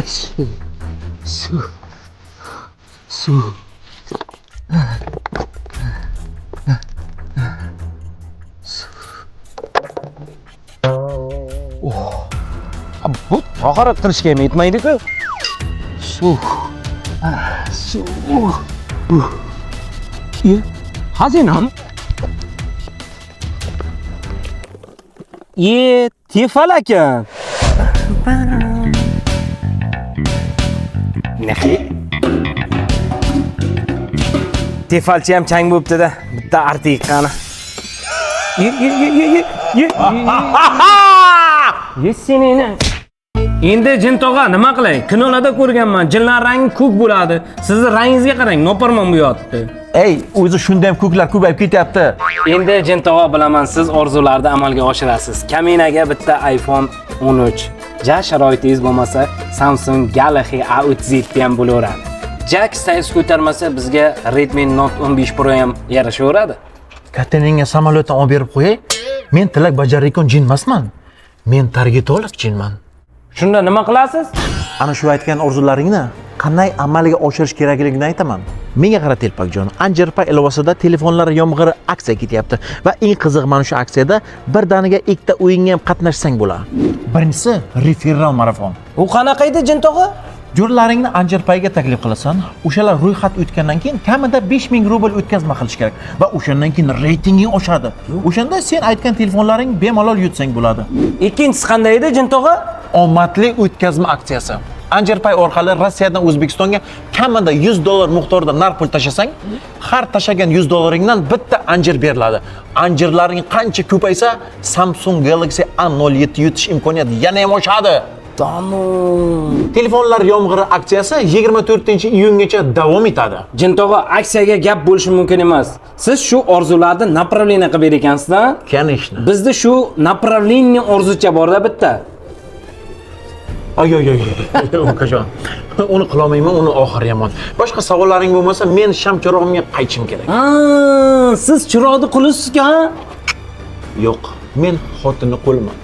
Suv. Suv. Bu tahorat qilishga ham yetmaydi-ku. Suv. Suv. Xazinam. Tefal aka. Tefalchi ham chang bo'libdi-da. Bitta artik qani. Senini. Endi jin tog'a nima qilay? Kinolarda ko'rganman. Jinlar rangi ko'k bo'ladi. Sizni rangingizga qarang, noparmon bu yotibdi. Ey, o'zi shunda ham ko'klar ko'payib ketyapti. Endi jin tog'a bilaman, siz orzularni amalga oshirasiz. Kaminaga bitta iPhone 13. Ja sharoitingiz bo'lmasa, Samsung Galaxy A30 ham bo'laveradi. Jack size ko'tarmasa, bizga Redmi Note 15 Pro ham yarashaveradi. Kataningga samolyotdan olib berib qo'yay. Men tilak bajarayotgan jin emasman. Men targetolog jinman. Shunda nima qilasiz? Ana shu aytgan orzularingni qanday amalga oshirish kerakligini aytaman. Menga qara telpakjon, Anjerpay ilovasida telefonlar yomg'iri aksiya ketyapti va eng qiziq mana shu aksiyada birdaniga ikkita o'yinga ham qatnashsang bo'ladi. Birinchisi referral marafon. U qanaqa edi jin tog'a? Jo'rlaringni Anjerpayga taklif qilasan, o'shalar ro'yxat o'tgandan keyin kamida 5000 rubl o'tkazma qilish kerak va o'shandan keyin reytinging oshadi. O'shanda sen aytgan telefonlaring bemalol yutsang bo'ladi. Ikkinchisi qanday edi jin tog'a? Omadli o'tkazma aksiyasi. Anjerpay orqali Rossiyadan O'zbekistonga kamida $100 miqdorida narx pul tashasang, har tashagan $100 bitta anjir beriladi. Anjirlaring qancha ko'paysa, Samsung Galaxy A07 yutish imkoniyati yana ham oshadi. Telefonlar yomg'iri aksiyasi 24-iyungacha davom etadi. Jin tog'a, aksiyaga gap bo'lishi mumkin emas. Siz shu orzularni направление qilib bergansiz-da? Конечно. Bizda shu направление orzucha bor-da bitta. Ay, ukajon. Uni qilolmayman, uni oxiri yomon. Boshqa savollaring bo'lmasa, men sham chirog'imga qaytishim kerak. Siz chiroqni qulisiz-ku, ha? Yo'q, men xotinni qo'liman.